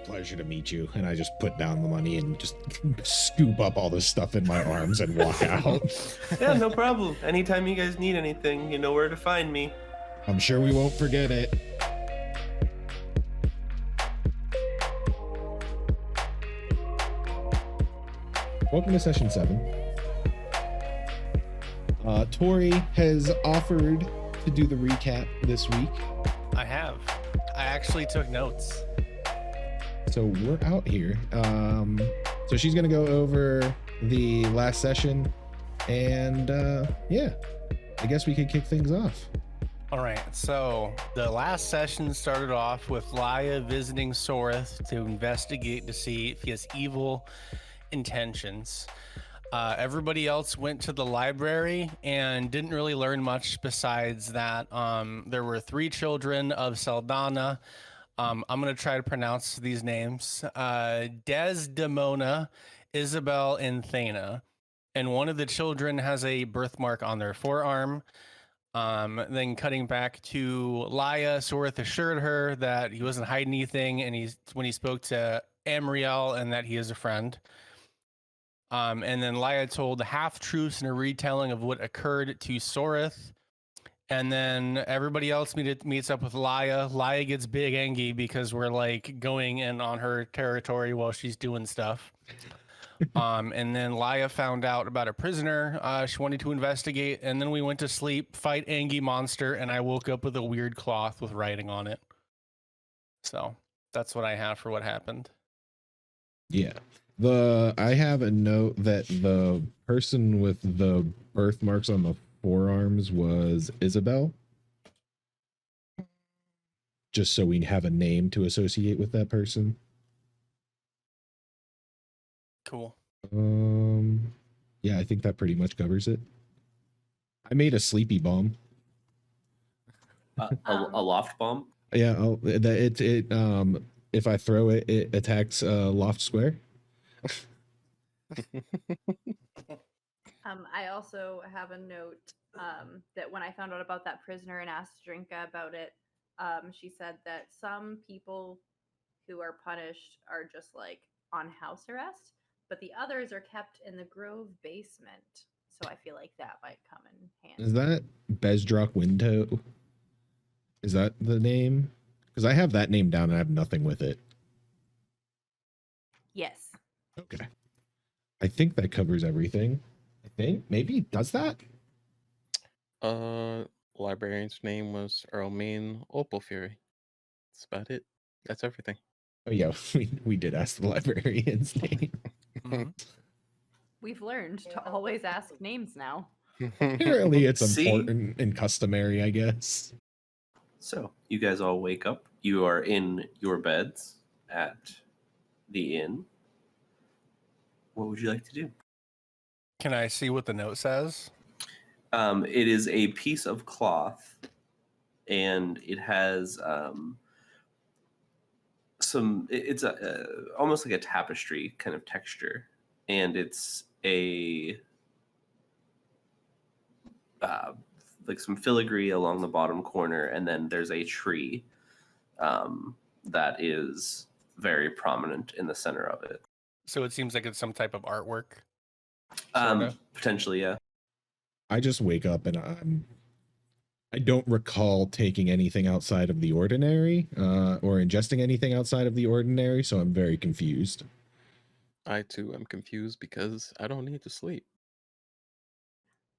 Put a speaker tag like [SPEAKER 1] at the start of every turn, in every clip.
[SPEAKER 1] pleasure to meet you. And I just put down the money and just scoop up all this stuff in my arms and walk out.
[SPEAKER 2] Yeah, no problem. Anytime you guys need anything, you know where to find me.
[SPEAKER 1] I'm sure we won't forget it. Welcome to session 7. Tori has offered to do the recap this week.
[SPEAKER 3] I have. I actually took notes.
[SPEAKER 1] So we're out here. So she's going to go over the last session. And yeah, I guess we could kick things off.
[SPEAKER 3] All right. So the last session started off with Laya visiting Soreth to investigate to see if he has evil intentions. Everybody else went to the library and didn't really learn much besides that. There were 3 children of Saldana. I'm going to try to pronounce these names. Desdemona, Isabel, and Thana. And one of the children has a birthmark on their forearm. Then cutting back to Laya, Soreth assured her that he wasn't hiding anything, and when he spoke to Amriel, and that he is a friend. And then Laya told half-truths and a retelling of what occurred to Soreth. And then everybody else meets up with Laya. Laya gets big angry because we're like going in on her territory while she's doing stuff. And then Laya found out about a prisoner she wanted to investigate. And then we went to sleep, fight Angie monster, and I woke up with a weird cloth with writing on it. So that's what I have for what happened.
[SPEAKER 1] Yeah. I have a note that the person with the birthmarks on the forearms was Isabel. Just so we have a name to associate with that person.
[SPEAKER 3] Cool.
[SPEAKER 1] Yeah, I think that pretty much covers it. I made a sleepy bomb.
[SPEAKER 2] A loft bomb?
[SPEAKER 1] Yeah, if I throw it, it attacks loft square.
[SPEAKER 4] I also have a note that when I found out about that prisoner and asked Drinka about it, she said that some people who are punished are just like on house arrest, but the others are kept in the Grove basement. So I feel like that might come in handy.
[SPEAKER 1] Is that Bezdrock Window? Is that the name? Because I have that name down and I have nothing with it.
[SPEAKER 4] Yes.
[SPEAKER 1] Okay. I think that covers everything. I think maybe does that.
[SPEAKER 5] Librarian's name was Earlmane Opal Fury. That's about it. That's everything.
[SPEAKER 1] Oh yeah, we did ask the librarian's name.
[SPEAKER 3] Mm-hmm.
[SPEAKER 4] We've learned to always ask names now.
[SPEAKER 1] Apparently it's important and customary, I guess.
[SPEAKER 2] So you guys all wake up. You are in your beds at the inn. What would you like to do?
[SPEAKER 3] Can I see what the note says?
[SPEAKER 2] It is a piece of cloth, and it has it's almost like a tapestry kind of texture, and it's a like some filigree along the bottom corner, and then there's a tree that is very prominent in the center of it.
[SPEAKER 3] So it seems like it's some type of artwork.
[SPEAKER 2] Potentially, yeah.
[SPEAKER 1] I just wake up and I don't recall taking anything outside of the ordinary or ingesting anything outside of the ordinary, so I'm very confused.
[SPEAKER 5] I too am confused because I don't need to sleep.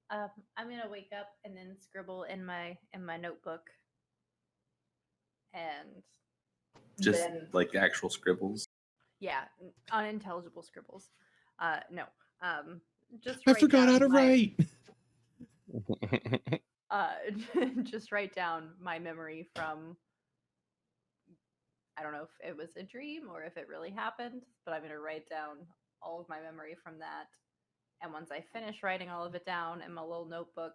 [SPEAKER 4] I'm gonna wake up and then scribble in my notebook, and
[SPEAKER 2] Just
[SPEAKER 4] then,
[SPEAKER 2] like actual scribbles.
[SPEAKER 4] yeah, unintelligible scribbles. No. Just
[SPEAKER 1] I forgot how to write.
[SPEAKER 4] Just write down my memory from, I don't know if it was a dream or if it really happened, but I'm going to write down all of my memory from that. And once I finish writing all of it down in my little notebook,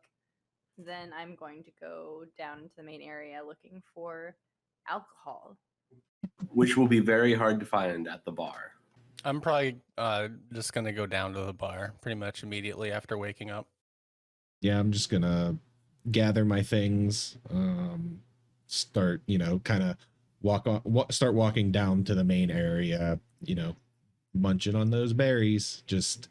[SPEAKER 4] then I'm going to go down into the main area looking for alcohol.
[SPEAKER 2] Which will be very hard to find at the bar.
[SPEAKER 3] I'm probably just going to go down to the bar pretty much immediately after waking up.
[SPEAKER 1] Yeah, I'm just gonna gather my things, start, kind of start walking down to the main area, you know, munching on those berries. Just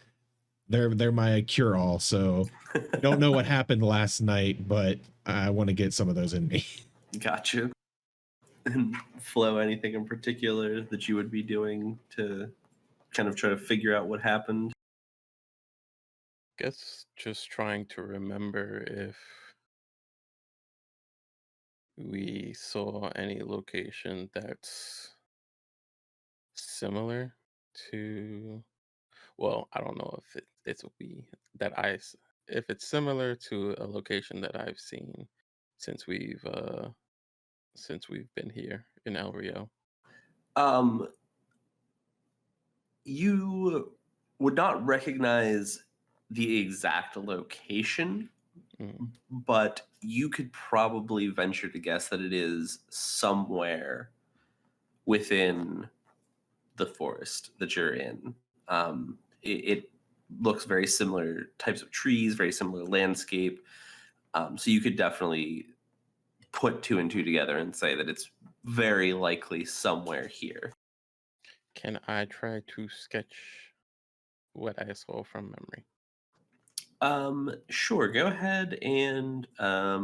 [SPEAKER 1] they're my cure all. So I don't know what happened last night, but I want to get some of those in me.
[SPEAKER 2] Gotcha. And Flo, anything in particular that you would be doing to kind of try to figure out what happened?
[SPEAKER 5] Guess just trying to remember if we saw any location that's similar to, well, I don't know if it's we that if it's similar to a location that I've seen since we've been here in El Rio.
[SPEAKER 2] Um, you would not recognize the exact location, but you could probably venture to guess that it is somewhere within the forest that you're in. It looks very similar types of trees, very similar landscape. So you could definitely put two and two together and say that it's very likely somewhere here.
[SPEAKER 5] Can I try to sketch what I saw from memory?
[SPEAKER 2] Sure. Go ahead and
[SPEAKER 5] I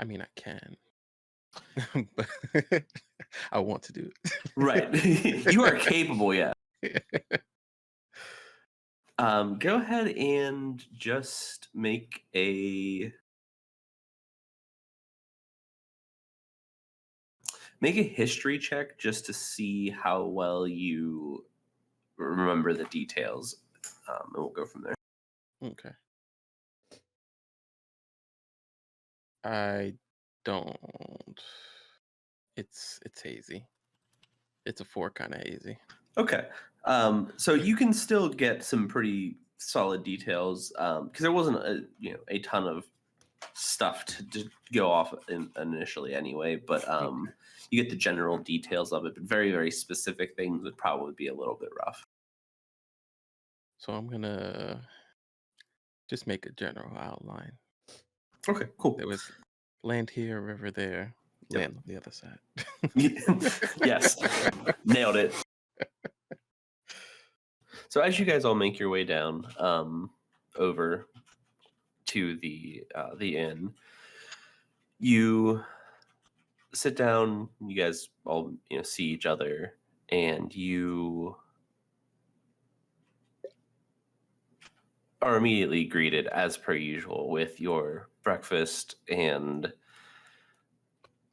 [SPEAKER 5] mean, I can, but I want to do it.
[SPEAKER 2] right. You are capable, yeah. Go ahead and just make a history check just to see how well you remember the details, and we'll go from there.
[SPEAKER 5] Okay. I don't. It's hazy. It's a 4 kind of hazy.
[SPEAKER 2] Okay. So you can still get some pretty solid details because there wasn't a ton of stuff to go off initially anyway, but you get the general details of it, but very, very specific things would probably be a little bit rough.
[SPEAKER 5] So I'm gonna just make a general outline.
[SPEAKER 2] Okay, cool.
[SPEAKER 5] There was land here, river there, land on the other side.
[SPEAKER 2] Yes, nailed it. So as you guys all make your way down over to the inn, you sit down. You guys all see each other, and you are immediately greeted as per usual with your breakfast and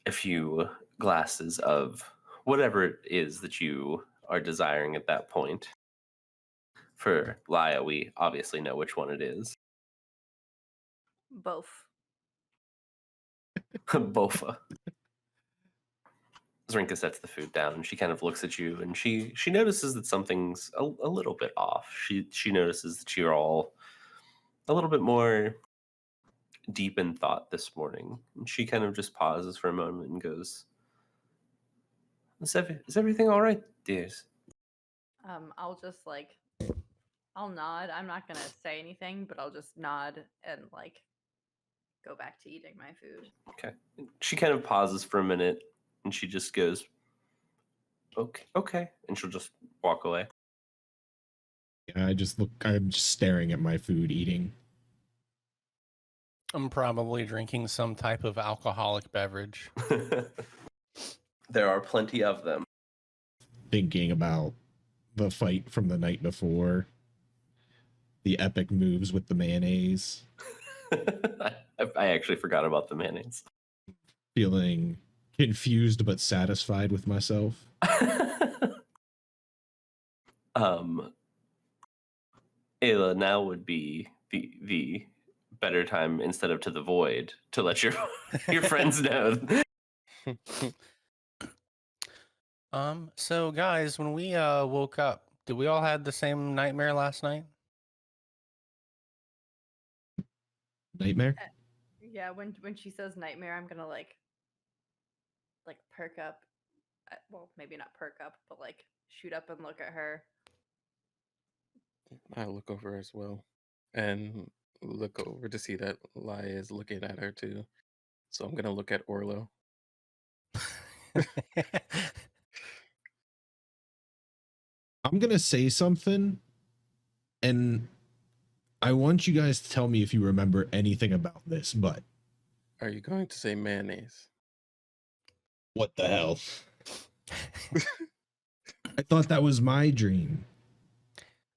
[SPEAKER 2] a few glasses of whatever it is that you are desiring at that point. For Laya, we obviously know which one it is.
[SPEAKER 4] Both.
[SPEAKER 2] Bofa. Zrinka sets the food down and she kind of looks at you and she notices that something's a little bit off. She notices that you're all a little bit more deep in thought this morning. And she kind of just pauses for a moment and goes, Is everything all right, dears?
[SPEAKER 4] I'll just I'll nod. I'm not gonna say anything, but I'll just nod and go back to eating my food.
[SPEAKER 2] Okay. She kind of pauses for a minute and she just goes, okay. And she'll just walk away.
[SPEAKER 1] Yeah, I'm just staring at my food, eating.
[SPEAKER 3] I'm probably drinking some type of alcoholic beverage.
[SPEAKER 2] There are plenty of them.
[SPEAKER 1] Thinking about the fight from the night before, the epic moves with the mayonnaise.
[SPEAKER 2] I actually forgot about the mayonnaise.
[SPEAKER 1] Feeling confused but satisfied with myself.
[SPEAKER 2] Ayla, now would be the better time instead of to the void to let your friends know.
[SPEAKER 3] So guys, when we woke up, did we all had the same nightmare last night?
[SPEAKER 1] Nightmare?
[SPEAKER 4] Yeah, when she says nightmare, I'm gonna perk up. Well, maybe not perk up, but shoot up and look at her.
[SPEAKER 5] I look over as well and look over to see that Laya is looking at her too. So I'm gonna look at Orlo.
[SPEAKER 1] I'm gonna say something, and I want you guys to tell me if you remember anything about this, but
[SPEAKER 5] Are you going to say mayonnaise?
[SPEAKER 1] what the hell? I thought that was my dream.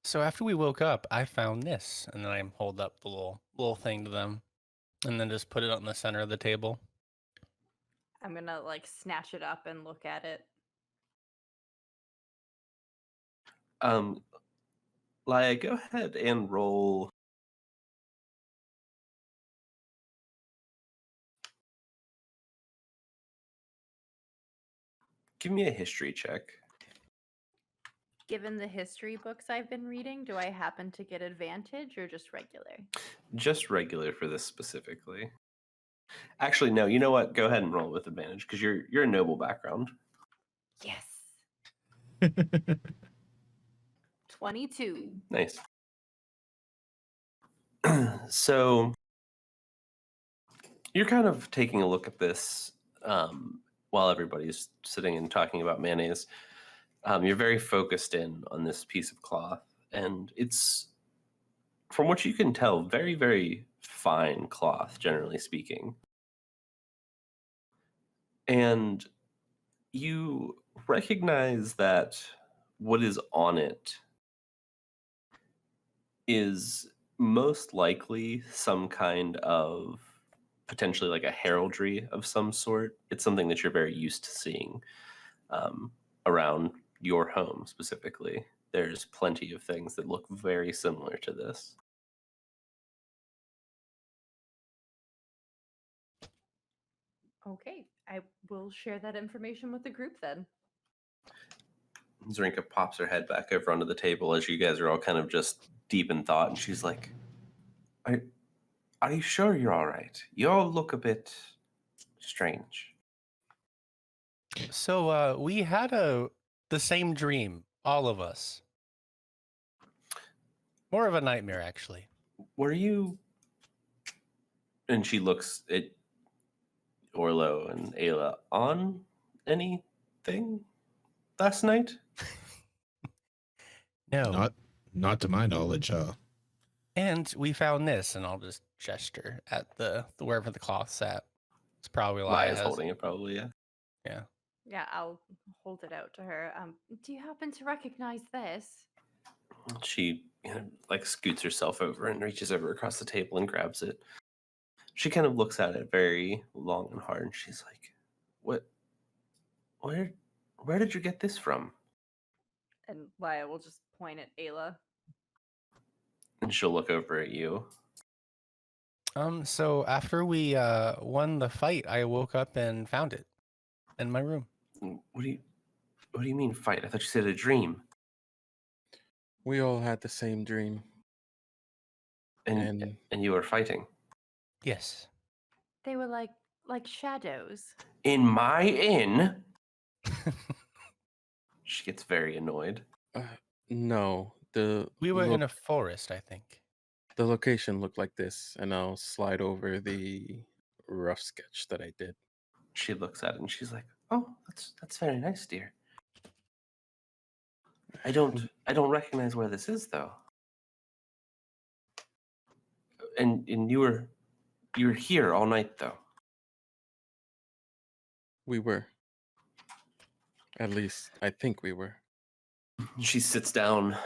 [SPEAKER 3] So after we woke up, I found this, and then I hold up the little thing to them, and then just put it on the center of the table.
[SPEAKER 4] I'm gonna like snatch it up and look at it.
[SPEAKER 2] Laia, go ahead and roll. Give me a history check.
[SPEAKER 4] Given the history books I've been reading, do I happen to get advantage or just regular?
[SPEAKER 2] Just regular for this specifically. Actually, no. You know what? Go ahead and roll with advantage because you're a noble background.
[SPEAKER 4] Yes. 22.
[SPEAKER 2] Nice. So you're kind of taking a look at this while everybody's sitting and talking about mayonnaise. You're very focused in on this piece of cloth, and it's, from what you can tell, very, very fine cloth, generally speaking. And you recognize that what is on it is most likely some kind of potentially like a heraldry of some sort. It's something that you're very used to seeing around your home specifically. There's plenty of things that look very similar to this.
[SPEAKER 4] Okay, I will share that information with the group then.
[SPEAKER 2] Zrinka pops her head back over onto the table as you guys are all kind of just deep in thought, and she's like, are you sure you're all right? You all look a bit strange.
[SPEAKER 3] So we had the same dream, all of us. More of a nightmare, actually.
[SPEAKER 2] Were you... And she looks at Orlo and Ayla, on anything last night?
[SPEAKER 3] No.
[SPEAKER 1] Not to my knowledge,
[SPEAKER 3] And we found this, and I'll just gesture at the wherever the cloth's at. It's probably
[SPEAKER 2] Laia's
[SPEAKER 3] Laia's.
[SPEAKER 2] holding it, probably, yeah.
[SPEAKER 3] Yeah.
[SPEAKER 4] Yeah, I'll hold it out to her. Do you happen to recognize this?
[SPEAKER 2] She like scoots herself over and reaches over across the table and grabs it. She kind of looks at it very long and hard, and she's like, where did you get this from?
[SPEAKER 4] And Laia will just point at Ayla.
[SPEAKER 2] And she'll look over at you.
[SPEAKER 3] So after we won the fight, I woke up and found it in my room.
[SPEAKER 2] What do you mean fight? I thought you said a dream.
[SPEAKER 5] We all had the same dream.
[SPEAKER 2] And you were fighting.
[SPEAKER 3] Yes.
[SPEAKER 4] They were like shadows.
[SPEAKER 2] In my inn? She gets very annoyed.
[SPEAKER 5] No,
[SPEAKER 3] We were in a forest, I think.
[SPEAKER 5] the location looked like this, and I'll slide over the rough sketch that I did.
[SPEAKER 2] She looks at it and she's like, "Oh, that's very nice, dear. I don't recognize where this is though. And you were here all night though."
[SPEAKER 5] We were. At least, I think we were.
[SPEAKER 2] She sits down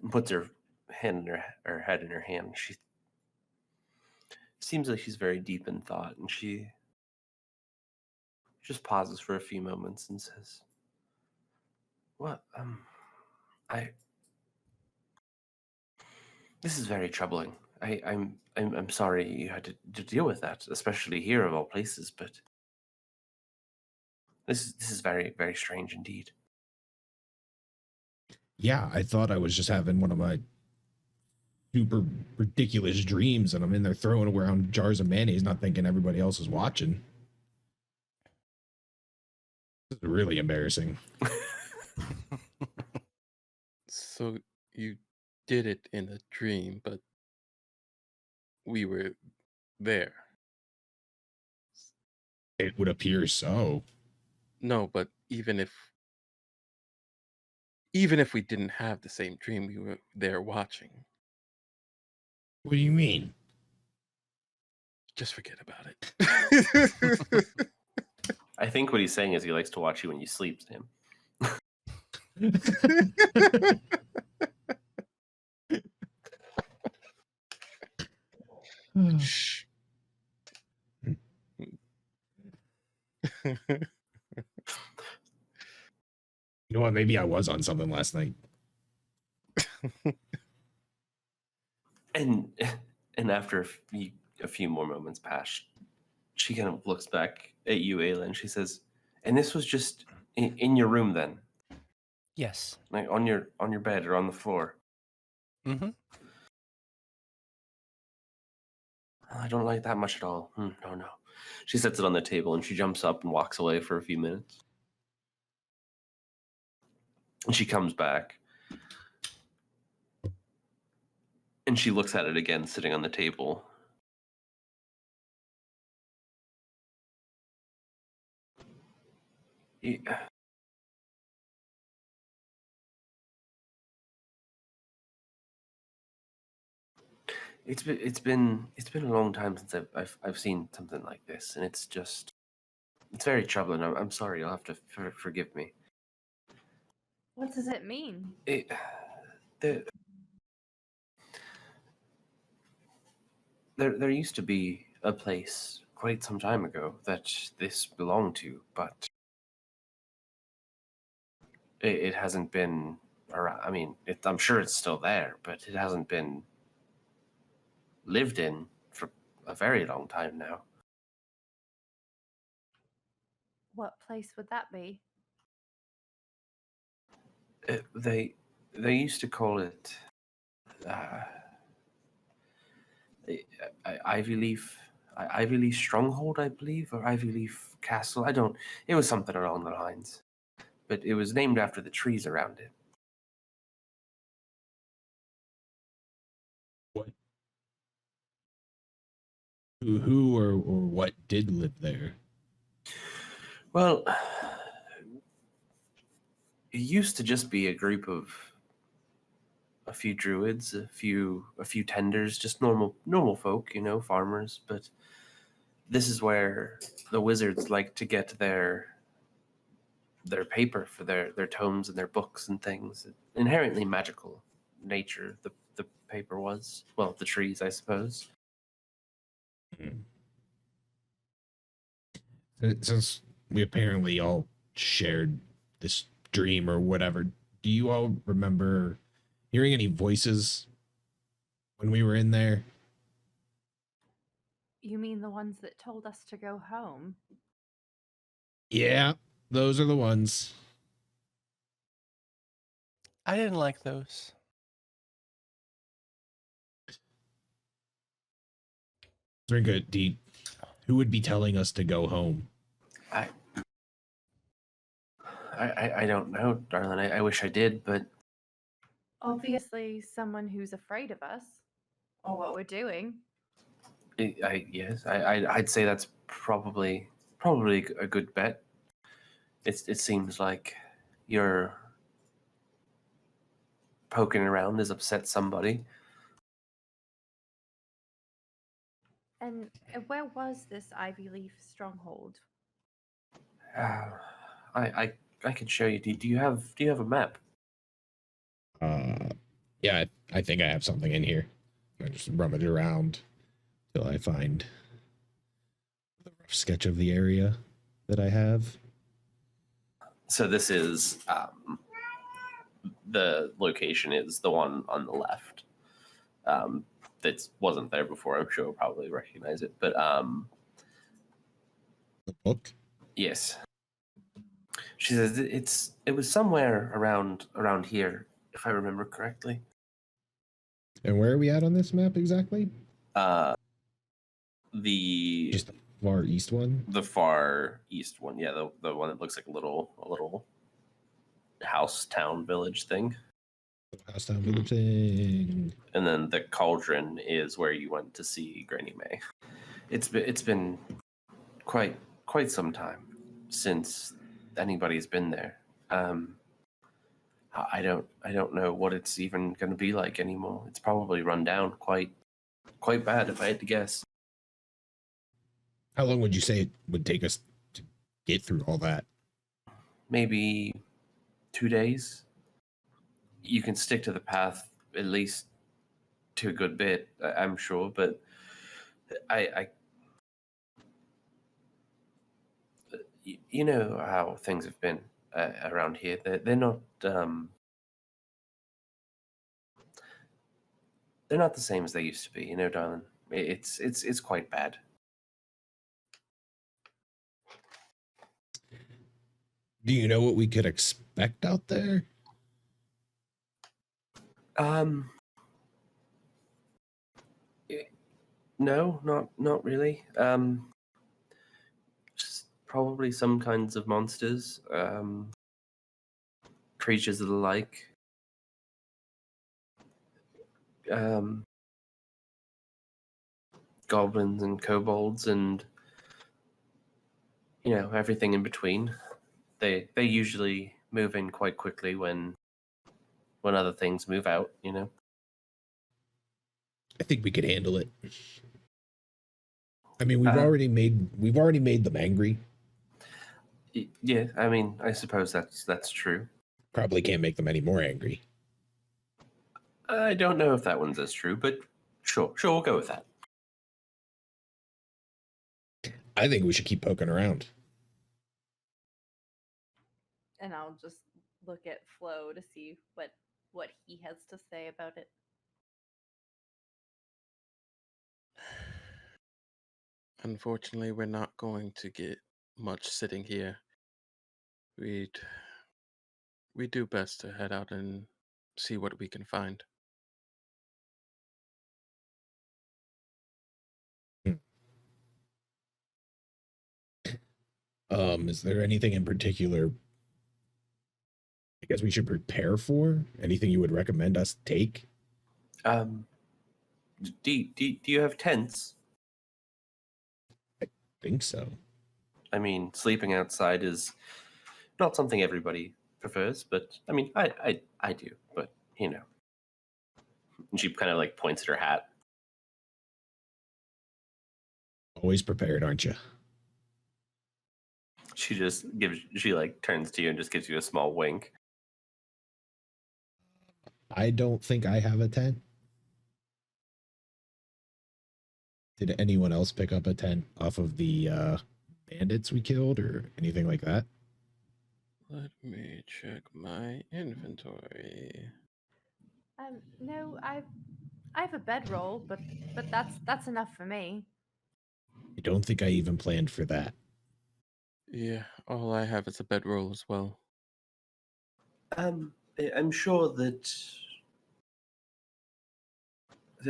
[SPEAKER 2] and puts her hand in her head in her hand. She seems like she's very deep in thought, and she just pauses for a few moments and says, "What? This is very troubling. I'm sorry you had to deal with that, especially here of all places, but this is very, very strange indeed."
[SPEAKER 1] yeah, I thought I was just having one of my super ridiculous dreams, and I'm in there throwing around jars of mayonnaise, not thinking everybody else is watching. This is really embarrassing.
[SPEAKER 5] So you did it in a dream, but we were there.
[SPEAKER 1] It would appear so.
[SPEAKER 5] No, but even if we didn't have the same dream, we were there watching.
[SPEAKER 1] What do you mean?
[SPEAKER 5] Just forget about it.
[SPEAKER 2] I think what he's saying is he likes to watch you when you sleep, Sam.
[SPEAKER 5] Shh.
[SPEAKER 1] You know what? Maybe I was on something last night.
[SPEAKER 2] And after a few more moments pass, she kind of looks back at you, Ayla, and she says, "And this was just in your room then,
[SPEAKER 3] Yes.
[SPEAKER 2] like on your bed or on the floor."
[SPEAKER 3] Mm-hmm.
[SPEAKER 2] I don't like that much at all. No. She sets it on the table and she jumps up and walks away for a few minutes. And she comes back. And she looks at it again, sitting on the table. It's been a long time since I've seen something like this, and it's very troubling. I'm sorry. You'll have to forgive me.
[SPEAKER 4] What does it mean?
[SPEAKER 2] There used to be a place quite some time ago that this belonged to, but it hasn't been around. I mean, I'm sure it's still there, but it hasn't been lived in for a very long time now.
[SPEAKER 4] What place would that be?
[SPEAKER 2] They used to call it Ivy Leaf Stronghold, I believe, or Ivy Leaf Castle. I don't. It was something along the lines, but it was named after the trees around it.
[SPEAKER 1] What? Who or what did live there?
[SPEAKER 2] Well, it used to just be a group of a few druids, a few tenders, just normal folk, farmers. But this is where the wizards like to get their paper for their tomes and their books and things. Inherently magical nature. The paper was, well, the trees, I suppose.
[SPEAKER 1] Since we apparently all shared this dream or whatever, do you all remember hearing any voices when we were in there?
[SPEAKER 4] You mean the ones that told us to go home?
[SPEAKER 1] Yeah, those are the ones.
[SPEAKER 3] I didn't like those.
[SPEAKER 1] Drinka, who would be telling us to go home?
[SPEAKER 2] I don't know, darling. I wish I did, but
[SPEAKER 4] Obviously, someone who's afraid of us or what we're doing.
[SPEAKER 2] yes, I'd say that's probably a good bet. It seems like your poking around has upset somebody.
[SPEAKER 4] And where was this Ivy Leaf stronghold?
[SPEAKER 2] I can show you. Do you have a map?
[SPEAKER 1] Yeah, I think I have something in here. I just rummage around till I find the rough sketch of the area that I have.
[SPEAKER 2] So this is the location is the one on the left. That wasn't there before. I'm sure you'll probably recognize it. But
[SPEAKER 1] The book?
[SPEAKER 2] yes, she says it was somewhere around here, if I remember correctly.
[SPEAKER 1] And where are we at on this map exactly?
[SPEAKER 2] The
[SPEAKER 1] Just the far east one?
[SPEAKER 2] The far east one, yeah, the one that looks like a little house, town, village thing.
[SPEAKER 1] House town village thing.
[SPEAKER 2] And then the cauldron is where you went to see Granny May. It's been quite some time since anybody's been there. I don't know what it's even going to be like anymore. It's probably run down quite bad, if I had to guess.
[SPEAKER 1] How long would you say it would take us to get through all that?
[SPEAKER 2] Maybe 2 days. You can stick to the path at least to a good bit, I'm sure, but you know how things have been around here. They're not they're not the same as they used to be, you know, darling. It's quite bad.
[SPEAKER 1] Do you know what we could expect out there?
[SPEAKER 2] No, not really. Just probably some kinds of monsters, creatures of the like. Goblins and kobolds and everything in between. They usually move in quite quickly when other things move out,
[SPEAKER 1] I think we could handle it. I mean, we've already made them angry.
[SPEAKER 2] Yeah, I mean, I suppose that's true.
[SPEAKER 1] Probably can't make them any more angry.
[SPEAKER 2] I don't know if that one's as true, but sure, we'll go with that.
[SPEAKER 1] I think we should keep poking around.
[SPEAKER 4] And I'll just look at Flo to see what he has to say about it.
[SPEAKER 5] Unfortunately, we're not going to get much sitting here. We do best to head out and see what we can find.
[SPEAKER 1] Is there anything in particular I guess we should prepare for? Anything you would recommend us take?
[SPEAKER 2] Do you have tents?
[SPEAKER 1] I think so.
[SPEAKER 2] I mean, sleeping outside is not something everybody prefers, but I mean, I do, but And she kind of like points at her hat.
[SPEAKER 1] Always prepared, aren't you?
[SPEAKER 2] She like turns to you and just gives you a small wink.
[SPEAKER 1] I don't think I have a tent. Did anyone else pick up a tent off of the bandits we killed or anything like that?
[SPEAKER 5] Let me check my inventory.
[SPEAKER 4] No, I have a bedroll, but that's enough for me.
[SPEAKER 1] I don't think I even planned for that.
[SPEAKER 5] Yeah, all I have is a bedroll as well.
[SPEAKER 2] I'm sure that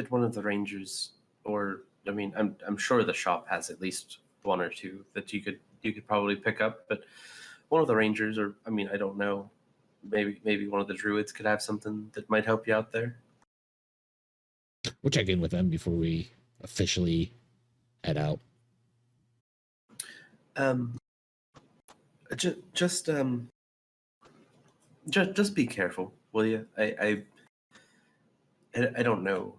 [SPEAKER 2] one of the rangers, or I mean, I'm sure the shop has at least one or two that you could probably pick up, but one of the rangers, or I mean, I don't know, maybe one of the druids could have something that might help you out there.
[SPEAKER 1] We'll check in with them before we officially head out.
[SPEAKER 2] Just be careful, will you? I don't know.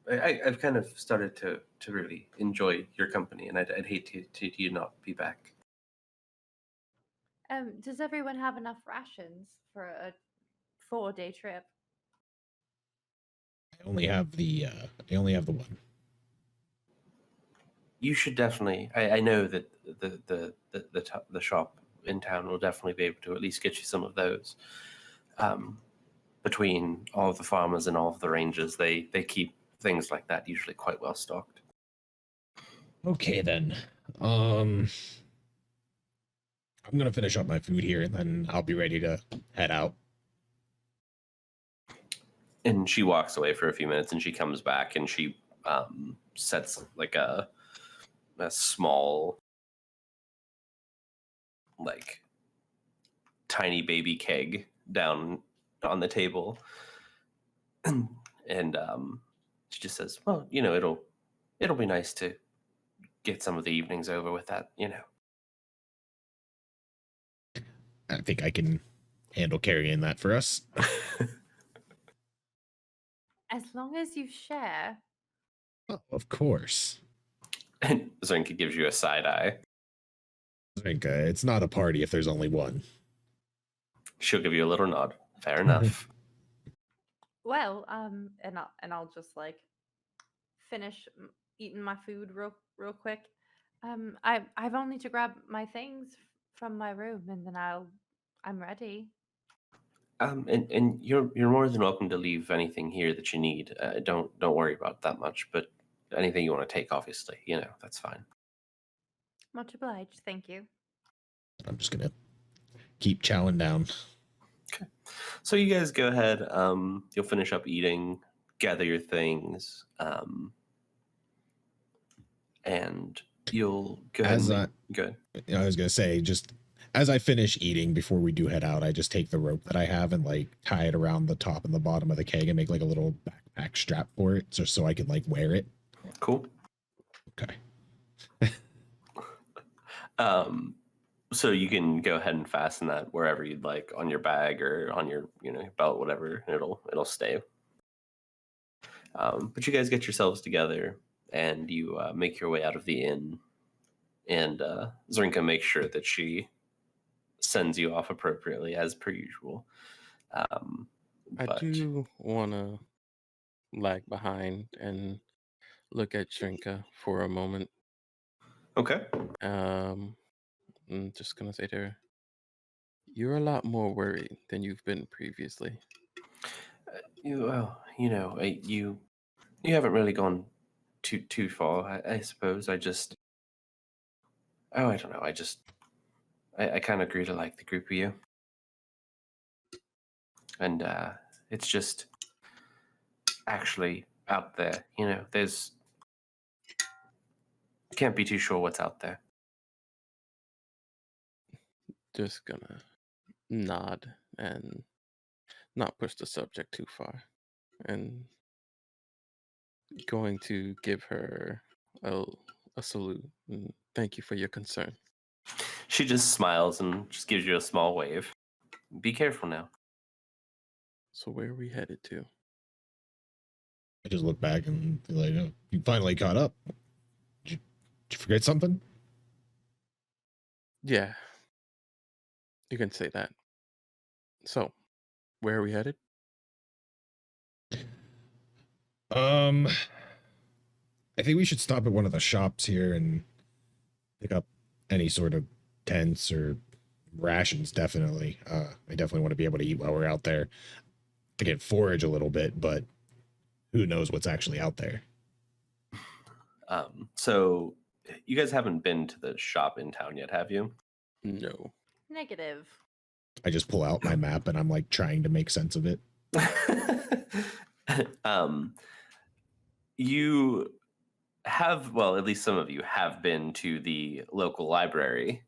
[SPEAKER 2] I've kind of started to really enjoy your company, and I'd hate to you not be back.
[SPEAKER 4] Does everyone have enough rations for a 4-day trip?
[SPEAKER 1] I only have the one.
[SPEAKER 2] You should definitely. I know that the shop in town will definitely be able to at least get you some of those. Between all of the farmers and all of the rangers, they keep things like that usually quite well stocked.
[SPEAKER 1] Okay then. I'm gonna finish up my food here and then I'll be ready to head out.
[SPEAKER 2] And she walks away for a few minutes and she comes back and she sets like a small, like, tiny baby keg down on the table. And she just says, well, it'll be nice to get some of the evenings over with that,
[SPEAKER 1] I think I can handle carrying that for us.
[SPEAKER 4] As long as you share.
[SPEAKER 1] Oh, of course.
[SPEAKER 2] And Zrinka gives you a side eye.
[SPEAKER 1] I think it's not a party if there's only one.
[SPEAKER 2] She'll give you a little nod. Fair enough.
[SPEAKER 4] Well, and I'll just like finish eating my food real quick. I've only to grab my things from my room, and then I'm ready.
[SPEAKER 2] And you're more than welcome to leave anything here that you need. Don't worry about that much, but anything you want to take, obviously, that's fine.
[SPEAKER 4] Much obliged. Thank you.
[SPEAKER 1] I'm just gonna keep chowing down.
[SPEAKER 2] Okay. So you guys go ahead. You'll finish up eating, gather your things, and you'll go ahead. Good.
[SPEAKER 1] I was gonna say, just as I finish eating before we do head out, I just take the rope that I have and like tie it around the top and the bottom of the keg and make like a little backpack strap for it, so I can like wear it.
[SPEAKER 2] Cool.
[SPEAKER 1] Okay.
[SPEAKER 2] So you can go ahead and fasten that wherever you'd like, on your bag or on your belt, whatever. It'll stay. But you guys get yourselves together and you make your way out of the inn. And Zrinka makes sure that she sends you off appropriately as per usual.
[SPEAKER 5] I do want to lag behind and look at Shrinka for a moment.
[SPEAKER 2] Okay.
[SPEAKER 5] I'm just gonna say to her, "You're a lot more worried than you've been previously."
[SPEAKER 2] You haven't really gone too far, I suppose. I don't know. I kind of grew to like the group of you, and it's just actually out there. There's can't be too sure what's out there.
[SPEAKER 5] Just gonna nod and not push the subject too far, and going to give her a salute and thank you for your concern.
[SPEAKER 2] She just smiles and just gives you a small wave. Be careful now.
[SPEAKER 5] So where are we headed to?
[SPEAKER 1] I just look back and be like, oh, you finally caught up. Did you forget something?
[SPEAKER 5] Yeah, you can say that. So, where are we headed?
[SPEAKER 1] I think we should stop at one of the shops here and pick up any sort of tents or rations. Definitely. I definitely want to be able to eat while we're out there. I can forage a little bit, but who knows what's actually out there.
[SPEAKER 2] So you guys haven't been to the shop in town yet, have you?
[SPEAKER 5] No.
[SPEAKER 4] Negative.
[SPEAKER 1] I just pull out my map and I'm like trying to make sense of it.
[SPEAKER 2] You have, well, at least some of you have been to the local library.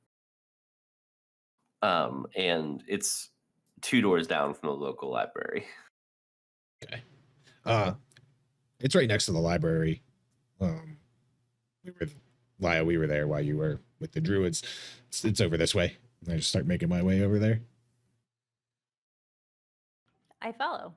[SPEAKER 2] And it's 2 doors down from the local library.
[SPEAKER 1] Okay. It's right next to the library. We were there while you were with the druids. It's over this way. I just start making my way over there.
[SPEAKER 4] I follow.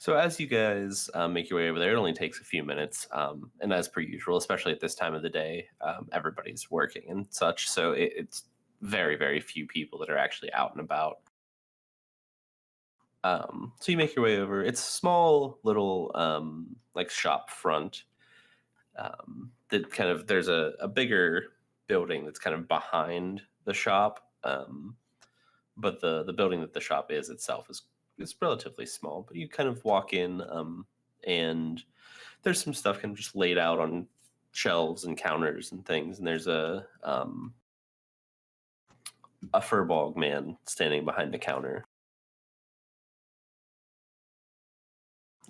[SPEAKER 2] So as you guys make your way over there, it only takes a few minutes. And as per usual, especially at this time of the day, everybody's working and such. So it's very, very few people that are actually out and about. So you make your way over. It's a small little like shop front. That kind of, there's a bigger building that's kind of behind the shop. But the building that the shop is itself is relatively small. But you kind of walk in, and there's some stuff kind of just laid out on shelves and counters and things. And there's a furball man standing behind the counter.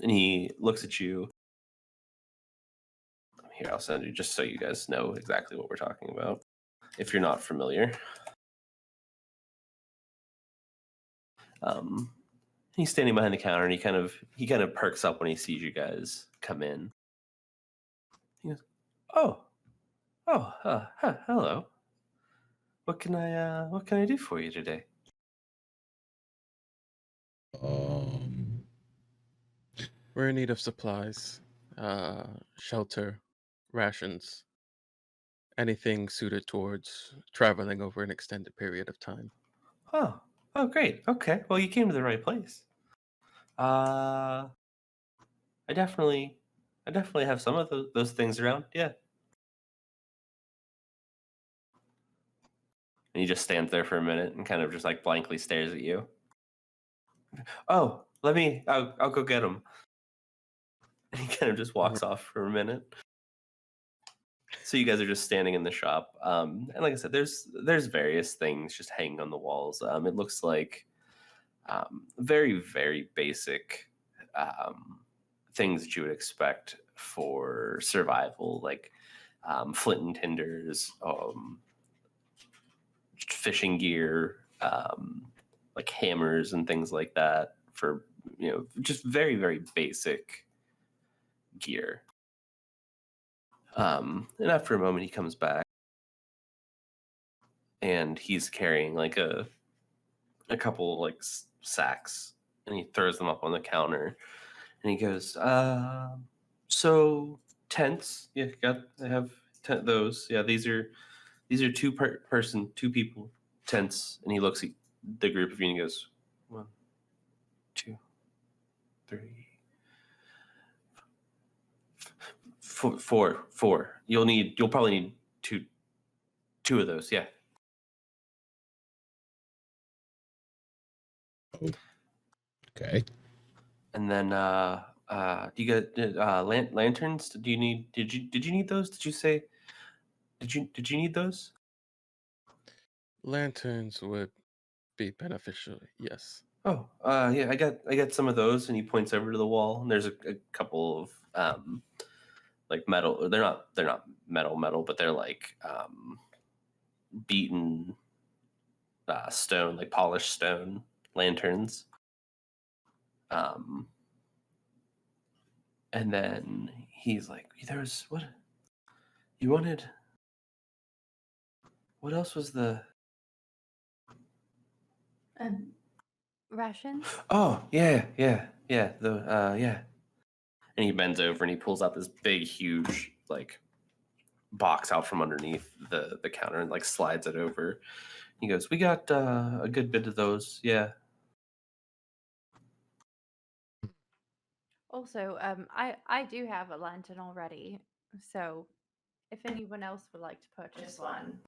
[SPEAKER 2] And he looks at you. Here, I'll send you just so you guys know exactly what we're talking about, if you're not familiar. He's standing behind the counter, and he kind of perks up when he sees you guys come in. He goes, "Oh, hello. what can I do for you today?
[SPEAKER 5] We're in need of supplies, shelter, rations, anything suited towards traveling over an extended period of time.
[SPEAKER 2] Oh, great. Okay, well, you came to the right place. I definitely have some of those things around. Yeah. And he just stands there for a minute and kind of just like blankly stares at you. Oh, I'll go get them. And he kind of just walks off for a minute. So you guys are just standing in the shop, and like I said, there's various things just hanging on the walls. It looks like very very basic things that you would expect for survival, like flint and tinders, fishing gear, like hammers and things like that for just very very basic gear. And after a moment, he comes back, and he's carrying like a couple like sacks, and he throws them up on the counter, and he goes, "So tents, yeah, I have those. Yeah, these are two people tents." And he looks at the group of you, and he goes, 1, 2, 3, 4. You'll probably need two of those. Yeah.
[SPEAKER 1] Okay.
[SPEAKER 2] And then do you get lanterns? Do you need? Did you need those? Did you say? Did you need those?
[SPEAKER 5] Lanterns would be beneficial, yes.
[SPEAKER 2] Oh, yeah, I got some of those. And he points over to the wall, and there's a couple of like metal. They're not metal, but they're like beaten stone, like polished stone lanterns. And then he's like, "There's what you wanted. What else was the?"
[SPEAKER 4] Rations?
[SPEAKER 2] Oh, yeah. Yeah. And he bends over and he pulls out this big, huge, like, box out from underneath the counter and like slides it over. He goes, "We got a good bit of those, yeah."
[SPEAKER 4] Also, I do have a lantern already, so if anyone else would like to purchase one,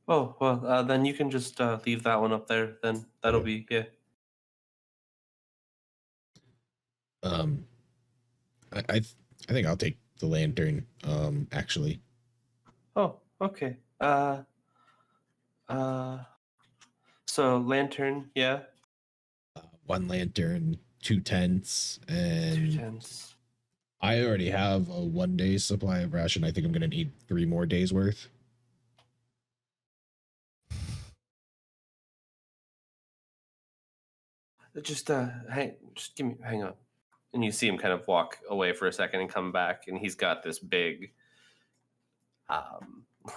[SPEAKER 2] Oh, well, then you can just leave that one up there. Then that'll be yeah.
[SPEAKER 1] Um, I think I'll take the lantern. Actually,
[SPEAKER 2] Oh, okay. So lantern, yeah.
[SPEAKER 1] one lantern, 2 tents, and
[SPEAKER 2] 2 tents.
[SPEAKER 1] I already have a 1 day supply of ration. I think I'm gonna need 3 more days worth.
[SPEAKER 2] Just hang on. And you see him kind of walk away for a second and come back, and he's got this big,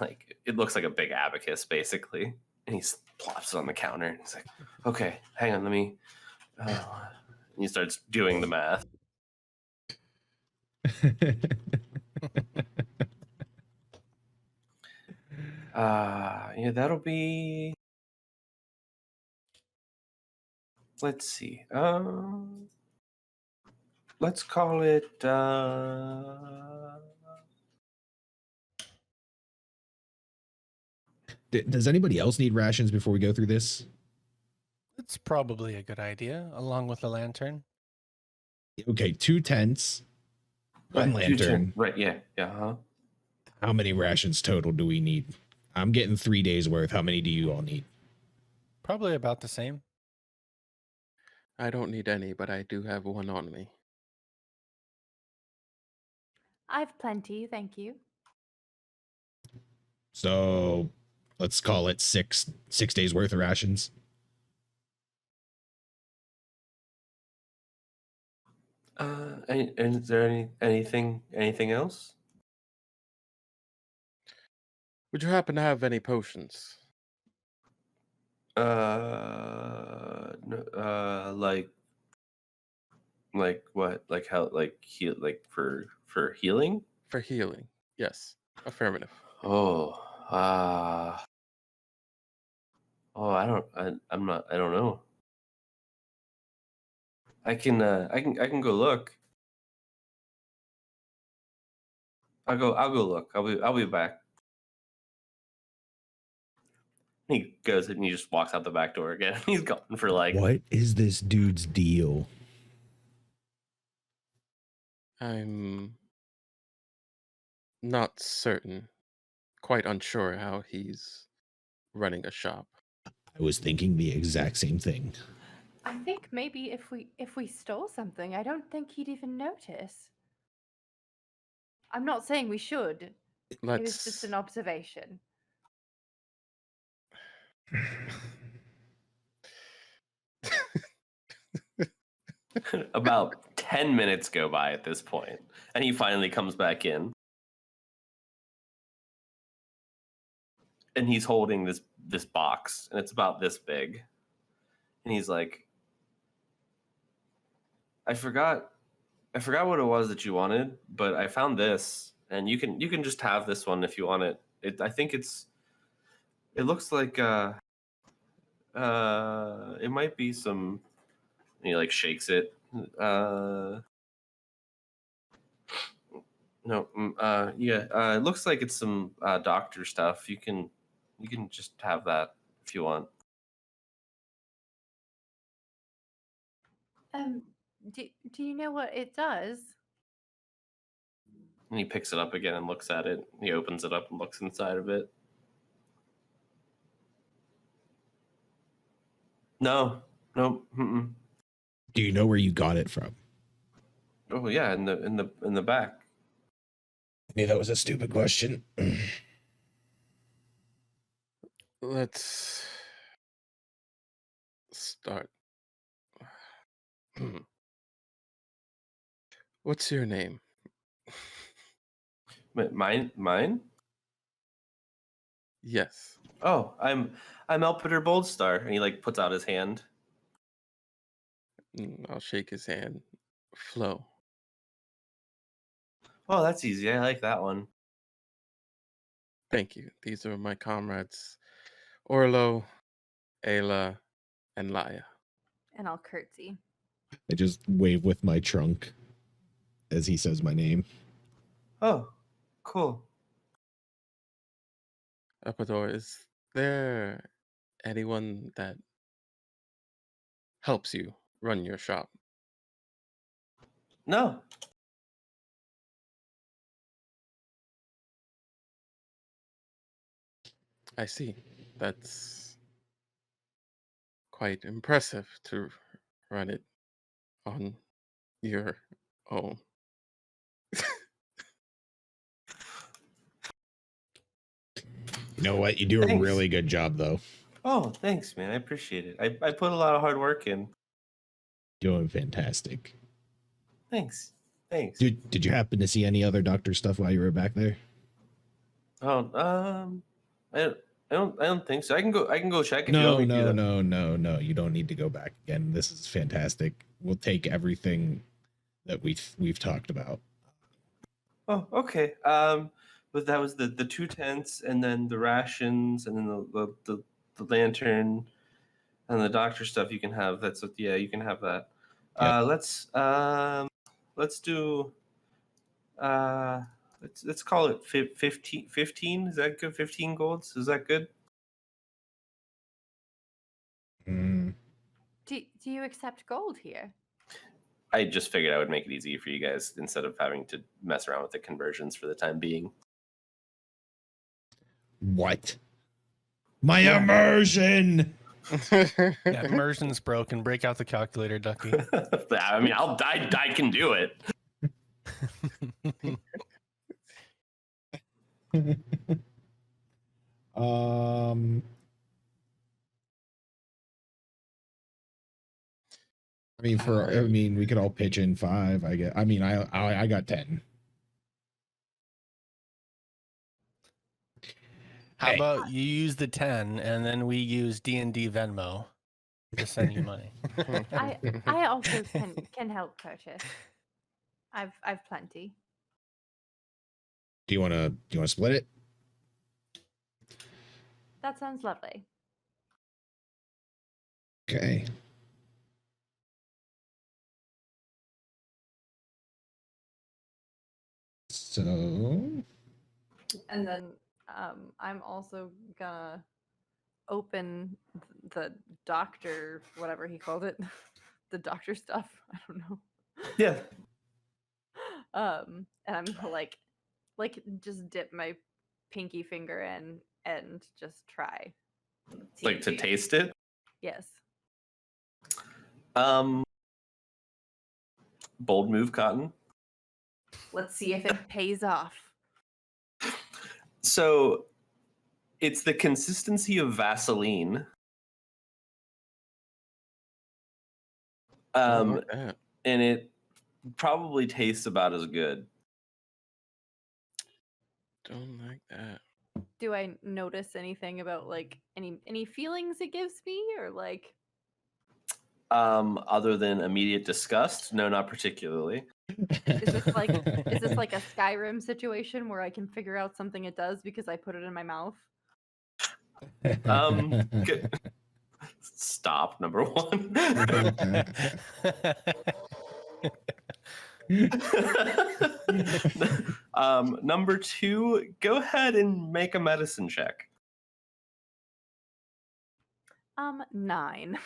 [SPEAKER 2] like it looks like a big abacus basically, and he plops it on the counter. And he's like, "Okay, hang on, let me." And he starts doing the math. Yeah, that'll be. Let's see. Let's call it.
[SPEAKER 1] Does anybody else need rations before we go through this?
[SPEAKER 3] It's probably a good idea, along with the lantern.
[SPEAKER 1] Okay, 2 tents, 1
[SPEAKER 2] Right, 2
[SPEAKER 1] lantern.
[SPEAKER 2] Right, yeah, huh?
[SPEAKER 1] How many rations total do we need? I'm getting 3 days worth. How many do you all need?
[SPEAKER 3] Probably about the same.
[SPEAKER 5] I don't need any, but I do have one on me.
[SPEAKER 4] I've plenty, thank you.
[SPEAKER 1] So let's call it 6 days worth of rations.
[SPEAKER 2] And is there anything else?
[SPEAKER 5] Would you happen to have any potions?
[SPEAKER 2] Like what? Like how? Like heal? Like for healing?
[SPEAKER 5] For healing. Yes. Affirmative.
[SPEAKER 2] Oh, I don't. I'm not. I don't know. I can. I can go look. I'll go look. I'll be back. He goes and he just walks out the back door again. He's gone for like.
[SPEAKER 1] What is this dude's deal?
[SPEAKER 5] I'm not certain. Quite unsure how he's running a shop.
[SPEAKER 1] I was thinking the exact same thing.
[SPEAKER 4] I think maybe if we stole something, I don't think he'd even notice. I'm not saying we should. It was just an observation.
[SPEAKER 2] About 10 minutes go by at this point, and he finally comes back in. And he's holding this box, and it's about this big. And he's like, I forgot what it was that you wanted, but I found this, and you can just have this one if you want it. I think it looks like it might be some. And he like shakes it. No, yeah. It looks like it's some doctor stuff. You can just have that if you want.
[SPEAKER 4] Do you know what it does?
[SPEAKER 2] And he picks it up again and looks at it. He opens it up and looks inside of it. No. Mm-mm.
[SPEAKER 1] Do you know where you got it from?
[SPEAKER 2] Oh yeah, in the back.
[SPEAKER 1] I knew that was a stupid question.
[SPEAKER 5] Let's start. What's your name?
[SPEAKER 2] Mine?
[SPEAKER 5] Yes.
[SPEAKER 2] Oh, I'm Elpiter Boldstar, and he like puts out his hand.
[SPEAKER 5] I'll shake his hand. Flo.
[SPEAKER 2] Oh, that's easy. I like that one.
[SPEAKER 5] Thank you. These are my comrades, Orlo, Ayla, and Laya.
[SPEAKER 4] And I'll curtsy.
[SPEAKER 1] I just wave with my trunk as he says my name.
[SPEAKER 2] Oh, cool.
[SPEAKER 5] Epador, is there anyone that helps you run your shop?
[SPEAKER 2] No.
[SPEAKER 5] I see. That's quite impressive to run it on your own.
[SPEAKER 1] You know what? You do
[SPEAKER 2] Thanks.
[SPEAKER 1] a really good job, though.
[SPEAKER 2] Oh, thanks, man. I appreciate it. I put a lot of hard work in.
[SPEAKER 1] Doing fantastic.
[SPEAKER 2] Thanks.
[SPEAKER 1] Did you happen to see any other doctor stuff while you were back there?
[SPEAKER 2] Oh, I don't think so. I can go check if you want me to.
[SPEAKER 1] No. You don't need to go back again. This is fantastic. We'll take everything that we've talked about.
[SPEAKER 2] Oh, okay. But that was the 2 tents, and then the rations, and then the lantern, and the doctor stuff. You can have that's yeah. You can have that.
[SPEAKER 1] Yep.
[SPEAKER 2] Let's do. Let's call it 15. Is that good? 15 golds. Is that good?
[SPEAKER 1] Mm.
[SPEAKER 4] Do you accept gold here?
[SPEAKER 2] I just figured I would make it easy for you guys instead of having to mess around with the conversions for the time being.
[SPEAKER 1] What? My immersion!
[SPEAKER 3] Yeah, immersion's broken. Break out the calculator, Ducky.
[SPEAKER 2] I mean, I can do it.
[SPEAKER 1] I mean, we could all pitch in 5. I get. I mean, I got 10.
[SPEAKER 3] How
[SPEAKER 1] Hey.
[SPEAKER 3] about you use the 10 and then we use D&D Venmo to send you money?
[SPEAKER 4] I also can help purchase. I've plenty.
[SPEAKER 1] Do you want to split it?
[SPEAKER 4] That sounds lovely.
[SPEAKER 1] Okay. So
[SPEAKER 4] And then I'm also gonna open the doctor, whatever he called it, the doctor stuff. I don't know.
[SPEAKER 2] Yeah.
[SPEAKER 4] And I'm gonna like just dip my pinky finger in and just try.
[SPEAKER 2] Like to taste it.
[SPEAKER 4] Yes.
[SPEAKER 2] Bold move, Cotton.
[SPEAKER 4] Let's see if it pays off.
[SPEAKER 2] So it's the consistency of Vaseline.
[SPEAKER 5] Like that.
[SPEAKER 2] And it probably tastes about as good.
[SPEAKER 5] Don't like that.
[SPEAKER 4] Do I notice anything about like any feelings it gives me, or like?
[SPEAKER 2] Other than immediate disgust, no, not particularly.
[SPEAKER 4] Is this like a Skyrim situation where I can figure out something it does because I put it in my mouth?
[SPEAKER 2] Good. Stop. Number one. Number two, go ahead and make a medicine check.
[SPEAKER 4] 9.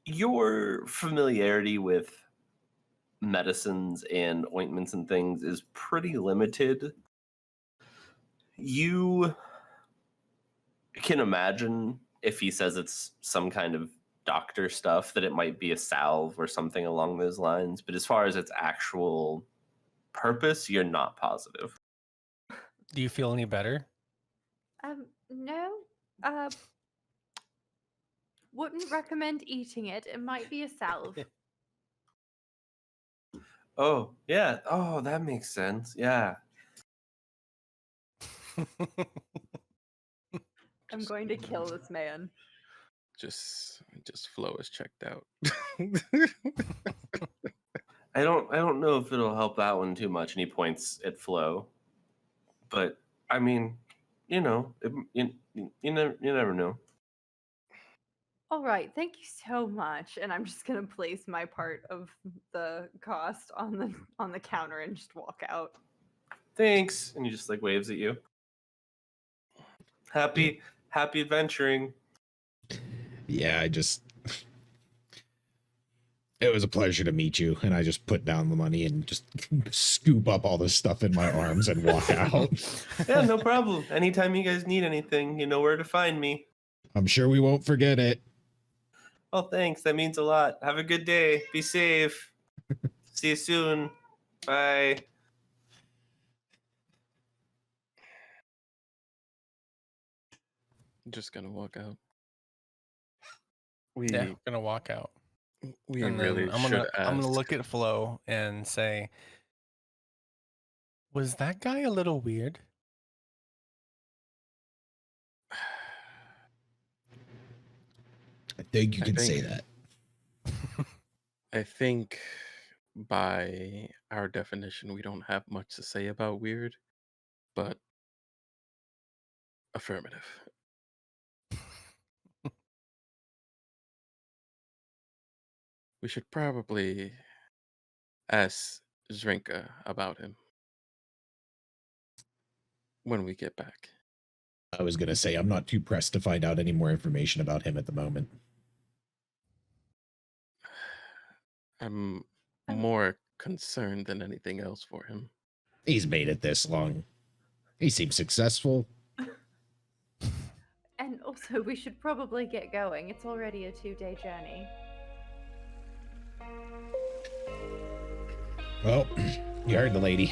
[SPEAKER 2] Your familiarity with medicines and ointments and things is pretty limited. You can imagine if he says it's some kind of doctor stuff that it might be a salve or something along those lines, but as far as its actual purpose, you're not positive.
[SPEAKER 3] Do you feel any better?
[SPEAKER 4] No. Wouldn't recommend eating it. It might be a salve.
[SPEAKER 2] Oh, yeah. Oh, that makes sense. Yeah.
[SPEAKER 4] I'm going to kill this man.
[SPEAKER 5] Just Flo is checked out.
[SPEAKER 2] I don't know if it'll help that one too much. And he points at Flo. But I mean, you know, you never know.
[SPEAKER 4] All right, thank you so much. And I'm just gonna place my part of the cost on the counter and just walk out.
[SPEAKER 2] Thanks. And he just like waves at you. Happy adventuring.
[SPEAKER 1] Yeah, it was a pleasure to meet you. And I just put down the money and just scoop up all this stuff in my arms and walk out.
[SPEAKER 2] Yeah, no problem. Anytime you guys need anything, you know where to find me.
[SPEAKER 1] I'm sure we won't forget it.
[SPEAKER 2] Oh, thanks. That means a lot. Have a good day. Be safe. See you soon. Bye.
[SPEAKER 5] I'm just gonna walk out.
[SPEAKER 3] Yeah, I'm gonna walk out.
[SPEAKER 5] We
[SPEAKER 3] And
[SPEAKER 5] really
[SPEAKER 3] then
[SPEAKER 5] should
[SPEAKER 3] I'm gonna
[SPEAKER 5] ask.
[SPEAKER 3] look at Flo and say, was that guy a little weird?
[SPEAKER 1] I think you can say that.
[SPEAKER 5] I think by our definition, we don't have much to say about weird, but affirmative. We should probably ask Zrinka about him when we get back.
[SPEAKER 1] I was going to say, I'm not too pressed to find out any more information about him at the moment.
[SPEAKER 5] I'm more concerned than anything else for him.
[SPEAKER 1] He's made it this long. He seems successful.
[SPEAKER 4] And also, we should probably get going. It's already a 2-day journey.
[SPEAKER 1] Well, you heard the lady.